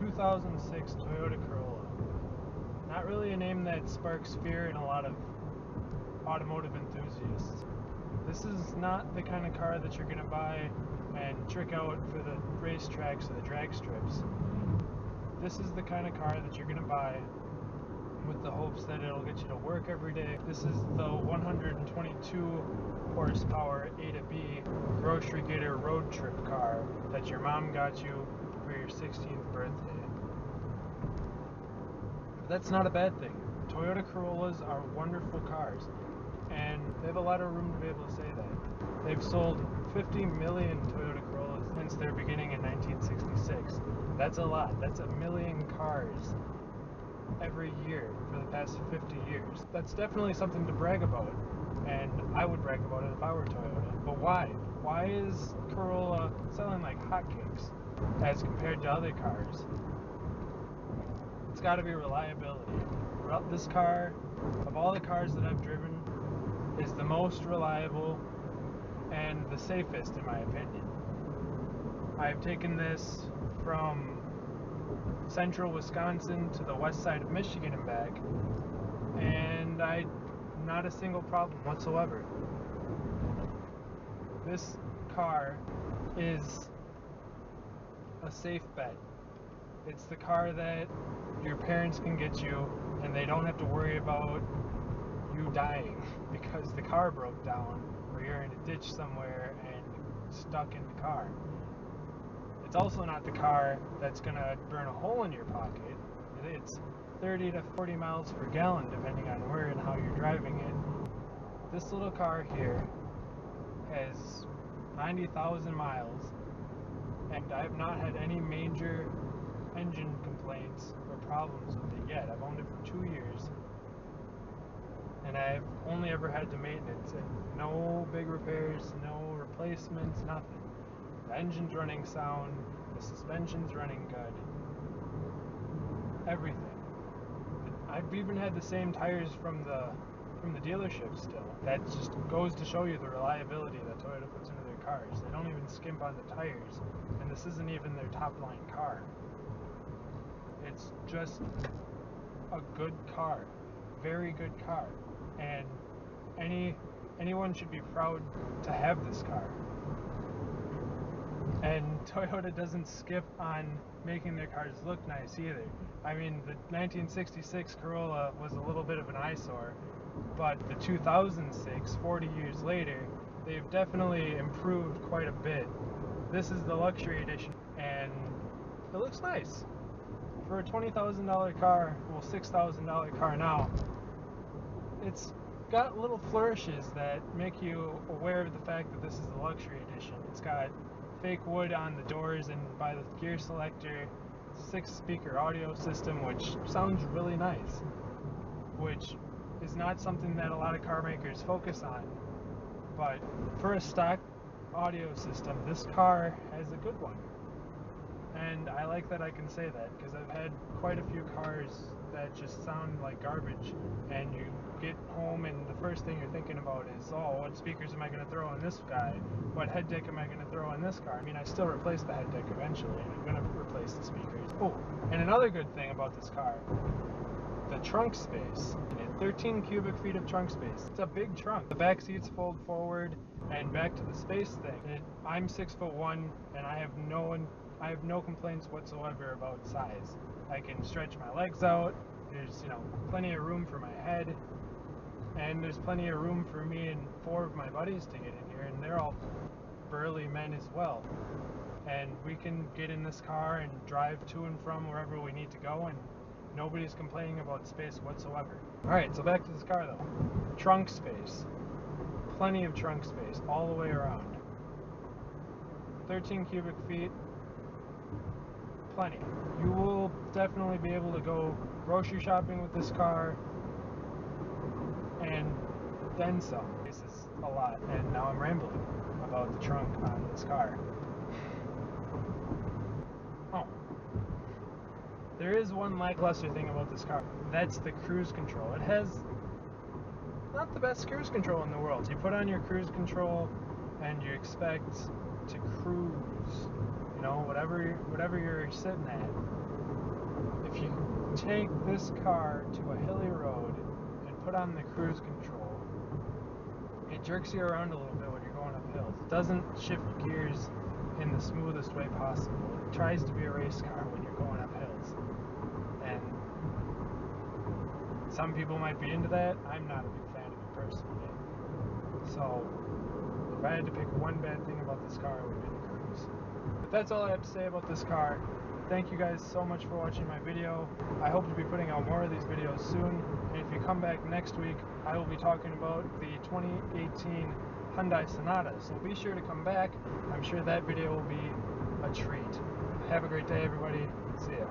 2006 Toyota Corolla. Not really a name that sparks fear in a lot of automotive enthusiasts. This is not the kind of car that you're going to buy and trick out for the racetracks or the drag strips. This is the kind of car that you're going to buy with the hopes that it'll get you to work every day. This is the 122 horsepower A to B grocery getter road trip car that your mom got you for your 16th birthday. But that's not a bad thing. Toyota Corollas are wonderful cars, and they have a lot of room to be able to say that. They've sold 50 million Toyota Corollas since their beginning in 1966. That's a lot. That's a million cars every year for the past 50 years. That's definitely something to brag about, and I would brag about it if I were Toyota. But why? Why is Corolla selling like hotcakes as compared to other cars? It's got to be reliability. This car, of all the cars that I've driven, is the most reliable and the safest in my opinion. I've taken this from central Wisconsin to the west side of Michigan and back, and not a single problem whatsoever. This car is a safe bet. It's the car that your parents can get you and they don't have to worry about you dying because the car broke down or you're in a ditch somewhere and stuck in the car. It's also not the car that's going to burn a hole in your pocket. It's 30 to 40 miles per gallon depending on where and how you're driving it. This little car here has 90,000 miles, and I have not had any major engine complaints or problems with it yet. I've owned it for 2 years, and I've only ever had to maintenance it. No big repairs, no replacements, nothing. The engine's running sound, the suspension's running good, everything. I've even had the same tires from the dealership still. That just goes to show you the reliability that Toyota puts into their cars. They don't even skimp on the tires, and this isn't even their top line car. It's just a good car, very good car, and anyone should be proud to have this car. And Toyota doesn't skip on making their cars look nice either. I mean, the 1966 Corolla was a little bit of an eyesore, but the 2006, 40 years later, they've definitely improved quite a bit. This is the luxury edition, and it looks nice. For a $20,000 car, well, $6,000 car now, it's got little flourishes that make you aware of the fact that this is the luxury edition. It's got fake wood on the doors and by the gear selector, 6-speaker audio system, which sounds really nice, which is not something that a lot of car makers focus on. But for a stock audio system, this car has a good one. And I like that I can say that, because I've had quite a few cars that just sound like garbage, and you get home and the first thing you're thinking about is, oh, what speakers am I going to throw on this guy? What head deck am I going to throw on this car? I mean, I still replace the head deck eventually, and I'm going to replace the speakers. Oh, and another good thing about this car, the trunk space. 13 cubic feet of trunk space. It's a big trunk. The back seats fold forward, and back to the space thing. I'm 6'1", and I have no complaints whatsoever about size. I can stretch my legs out. There's, plenty of room for my head, and there's plenty of room for me and 4 of my buddies to get in here, and they're all burly men as well. And we can get in this car and drive to and from wherever we need to go, and nobody's complaining about space whatsoever. Alright, so back to this car though. Trunk space. Plenty of trunk space all the way around. 13 cubic feet. Plenty. You will definitely be able to go grocery shopping with this car, and then some. This is a lot, and now I'm rambling about the trunk on this car. Oh. There is one lackluster thing about this car. That's the cruise control. It has not the best cruise control in the world. You put on your cruise control and you expect to cruise, whatever you're sitting at. if you take this car to a hilly road and put on the cruise control, it jerks you around a little bit when you're going up hills. It doesn't shift gears in the smoothest way possible. It tries to be a race car when you're going up hills. And some people might be into that. I'm not a big fan of it personally. So if I had to pick one bad thing about this car, it would be the cruise. But that's all I have to say about this car. Thank you guys so much for watching my video. I hope to be putting out more of these videos soon. And if you come back next week, I will be talking about the 2018 Hyundai Sonata. So be sure to come back. I'm sure that video will be a treat. Have a great day, everybody. See ya.